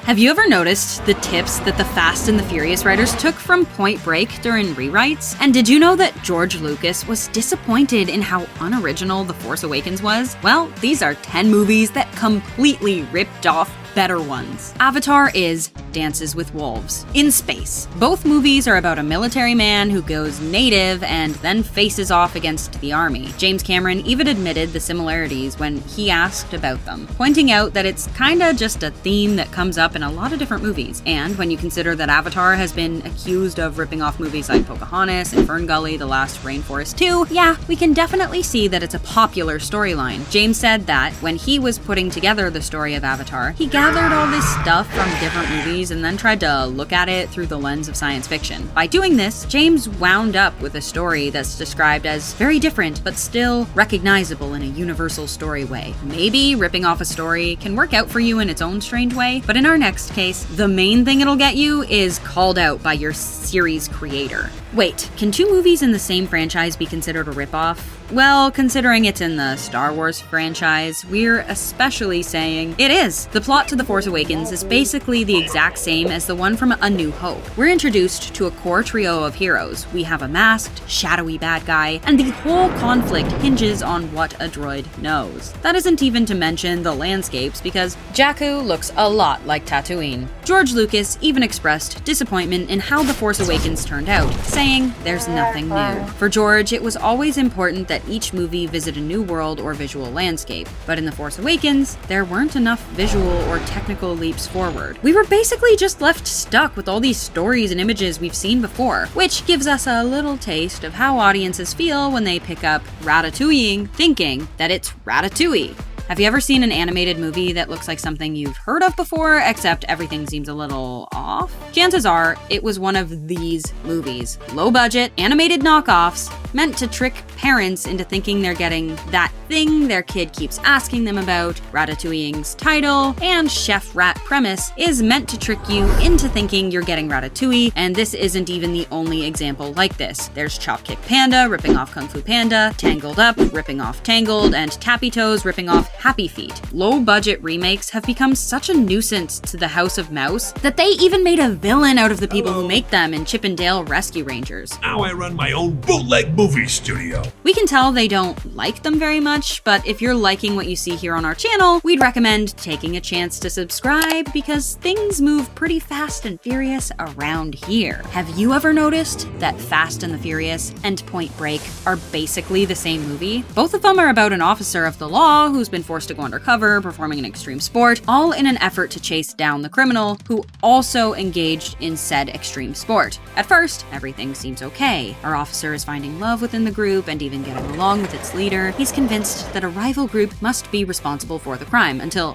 Have you ever noticed the tips that the Fast and the Furious writers took from Point Break during rewrites? And did you know that George Lucas was disappointed in how unoriginal The Force Awakens was? Well, these are 10 movies that completely ripped off better ones. Avatar is Dances with Wolves in space. Both movies are about a military man who goes native and then faces off against the army. James Cameron even admitted the similarities when he asked about them, pointing out that it's kinda just a theme that comes up in a lot of different movies. And when you consider that Avatar has been accused of ripping off movies like Pocahontas and FernGully, The Last Rainforest too, yeah, we can definitely see that it's a popular storyline. James said that when he was putting together the story of Avatar, he gathered all this stuff from different movies and then tried to look at it through the lens of science fiction. By doing this, James wound up with a story that's described as very different but still recognizable in a universal story way. Maybe ripping off a story can work out for you in its own strange way, but in our next case, the main thing it'll get you is called out by your series creator. Wait, can two movies in the same franchise be considered a ripoff? Well, considering it's in the Star Wars franchise, we're especially saying it is. The plot to The Force Awakens is basically the exact same as the one from A New Hope. We're introduced to a core trio of heroes. We have a masked, shadowy bad guy, and the whole conflict hinges on what a droid knows. That isn't even to mention the landscapes, because Jakku looks a lot like Tatooine. George Lucas even expressed disappointment in how The Force Awakens turned out, saying there's nothing new. For George, it was always important that each movie visit a new world or visual landscape, but in The Force Awakens, there weren't enough visual or technical leaps forward. We were basically just left stuck with all these stories and images we've seen before, which gives us a little taste of how audiences feel when they pick up Ratatouille thinking that it's Ratatouille. Have you ever seen an animated movie that looks like something you've heard of before, except everything seems a little off? Chances are, it was one of these movies. Low-budget, animated knockoffs, meant to trick parents into thinking they're getting that thing their kid keeps asking them about. Ratatouille's title and Chef Rat premise is meant to trick you into thinking you're getting Ratatouille, and this isn't even the only example like this. There's Chop Kick Panda ripping off Kung Fu Panda, Tangled Up ripping off Tangled, and Tappy Toes ripping off Happy Feet. Low-budget remakes have become such a nuisance to the House of Mouse that they even made a villain out of the people who make them in Chip and Dale Rescue Rangers. Now I run my own bootleg movie studio. We can tell they don't like them very much, but if you're liking what you see here on our channel, we'd recommend taking a chance to subscribe because things move pretty fast and furious around here. Have you ever noticed that Fast and the Furious and Point Break are basically the same movie? Both of them are about an officer of the law who's been forced to go undercover, performing an extreme sport, all in an effort to chase down the criminal who also engaged in said extreme sport. At first, everything seems okay. Our officer is finding love within the group and even getting along with its leader. He's convinced that a rival group must be responsible for the crime until,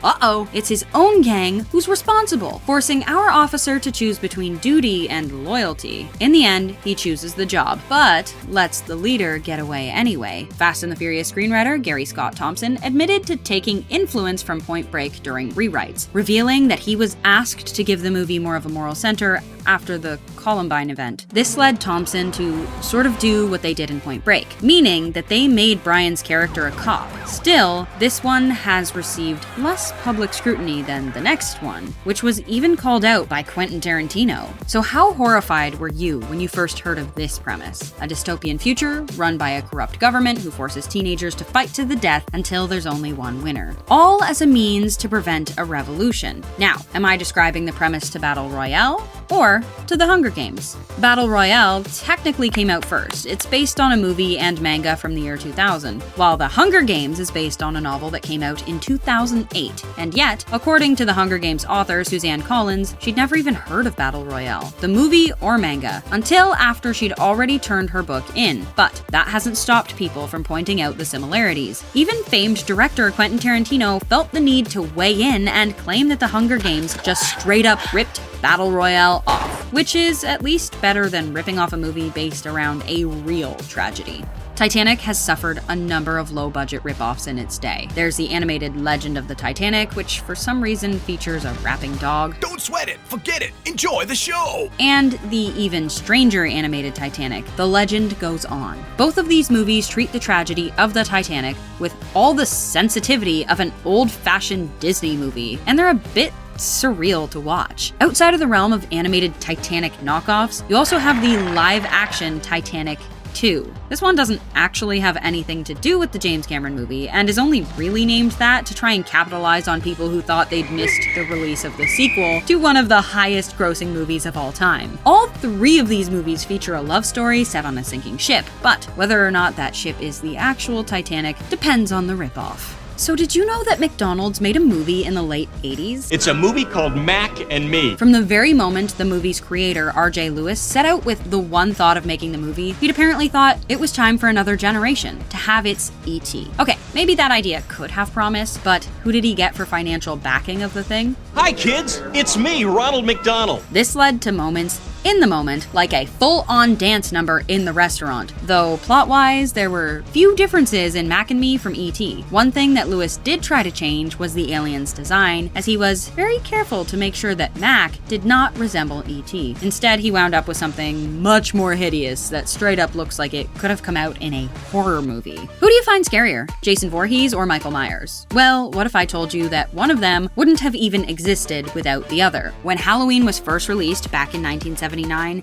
it's his own gang who's responsible, forcing our officer to choose between duty and loyalty. In the end, he chooses the job, but lets the leader get away anyway. Fast and the Furious screenwriter Gary Scott Thompson admitted to taking influence from Point Break during rewrites, revealing that he was asked to give the movie more of a moral center after the Columbine event. This led Thompson to sort of do what they did in Point Break, meaning that they made Brian's character a cop. Still, this one has received less public scrutiny than the next one, which was even called out by Quentin Tarantino. So how horrified were you when you first heard of this premise? A dystopian future run by a corrupt government who forces teenagers to fight to the death until there's only one winner, all as a means to prevent a revolution. Now, am I describing the premise to Battle Royale or to The Hunger Games? Battle Royale technically came out first. It's based on a movie and manga from the year 2000, while The Hunger Games is based on a novel that came out in 2008. And yet, according to The Hunger Games author Suzanne Collins, she'd never even heard of Battle Royale, the movie or manga, until after she'd already turned her book in. But that hasn't stopped people from pointing out the similarities. Even famed director Quentin Tarantino felt the need to weigh in and claim that The Hunger Games just straight up ripped Battle Royale off, which is at least better than ripping off a movie based around a real tragedy. Titanic has suffered a number of low-budget ripoffs in its day. There's the animated Legend of the Titanic, which for some reason features a rapping dog. Don't sweat it, forget it, enjoy the show! And the even stranger animated Titanic, The Legend Goes On. Both of these movies treat the tragedy of the Titanic with all the sensitivity of an old-fashioned Disney movie, and they're a bit surreal to watch. Outside of the realm of animated Titanic knockoffs, you also have the live-action Titanic 2. This one doesn't actually have anything to do with the James Cameron movie, and is only really named that to try and capitalize on people who thought they'd missed the release of the sequel to one of the highest grossing movies of all time. All three of these movies feature a love story set on a sinking ship, but whether or not that ship is the actual Titanic depends on the ripoff. So did you know that McDonald's made a movie in the late 80s? It's a movie called Mac and Me. From the very moment the movie's creator, R.J. Lewis, set out with the one thought of making the movie, he'd apparently thought it was time for another generation to have its E.T. Okay, maybe that idea could have promise, but who did he get for financial backing of the thing? Hi kids, it's me, Ronald McDonald. This led to moments in the moment, like a full-on dance number in the restaurant. Though plot-wise, there were few differences in Mac and Me from E.T. One thing that Lewis did try to change was the alien's design, as he was very careful to make sure that Mac did not resemble E.T. Instead, he wound up with something much more hideous that straight up looks like it could have come out in a horror movie. Who do you find scarier, Jason Voorhees or Michael Myers? Well, what if I told you that one of them wouldn't have even existed without the other? When Halloween was first released back in 1979,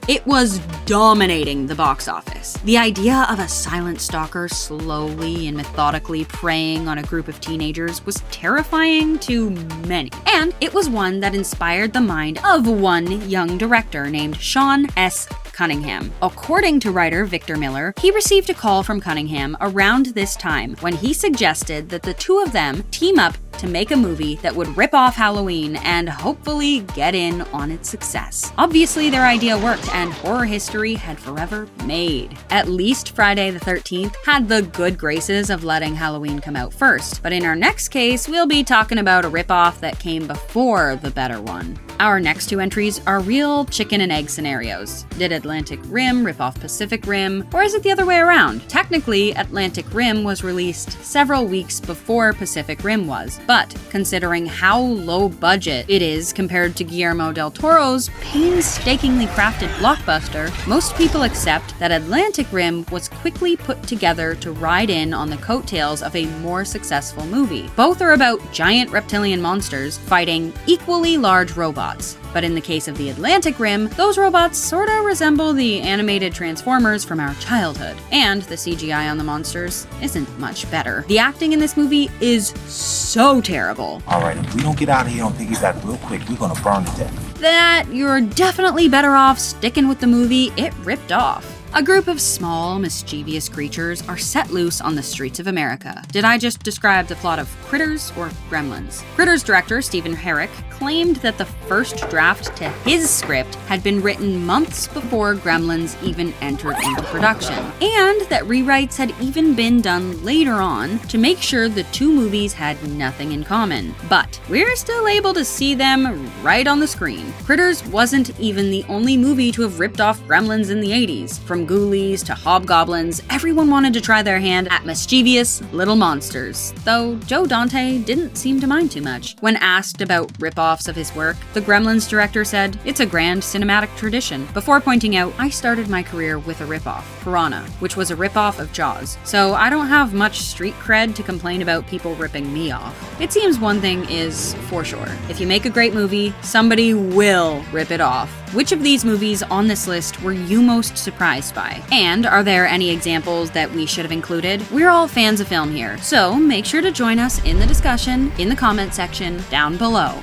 it was dominating the box office. The idea of a silent stalker slowly and methodically preying on a group of teenagers was terrifying to many, and it was one that inspired the mind of one young director named Sean S. Cunningham. According to writer Victor Miller, he received a call from Cunningham around this time when he suggested that the two of them team up to make a movie that would rip off Halloween and hopefully get in on its success. Obviously, their idea worked, and horror history had forever made. At least Friday the 13th had the good graces of letting Halloween come out first, but in our next case, we'll be talking about a ripoff that came before the better one. Our next two entries are real chicken and egg scenarios. Did Atlantic Rim rip off Pacific Rim, or is it the other way around? Technically, Atlantic Rim was released several weeks before Pacific Rim was, but considering how low budget it is compared to Guillermo del Toro's painstakingly crafted blockbuster, most people accept that Atlantic Rim was quickly put together to ride in on the coattails of a more successful movie. Both are about giant reptilian monsters fighting equally large robots. But in the case of the Atlantic Rim, those robots sorta resemble the animated Transformers from our childhood. And the CGI on the monsters isn't much better. The acting in this movie is so terrible. Alright, if we don't get out of here on piggyback real quick, we're gonna burn to death. That you're definitely better off sticking with the movie it ripped off. A group of small, mischievous creatures are set loose on the streets of America. Did I just describe the plot of Critters or Gremlins? Critters director Stephen Herrick claimed that the first draft to his script had been written months before Gremlins even entered into production, and that rewrites had even been done later on to make sure the two movies had nothing in common. But we're still able to see them right on the screen. Critters wasn't even the only movie to have ripped off Gremlins in the 80s. From Ghoulies to Hobgoblins, everyone wanted to try their hand at mischievous little monsters, though Joe Dante didn't seem to mind too much. When asked about rip-offs of his work, the Gremlins director said, "It's a grand cinematic tradition," before pointing out, "I started my career with a rip-off, Piranha, which was a rip-off of Jaws, so I don't have much street cred to complain about people ripping me off." It seems one thing is for sure. If you make a great movie, somebody will rip it off. Which of these movies on this list were you most surprised by? And are there any examples that we should have included? We're all fans of film here, so make sure to join us in the discussion in the comment section down below.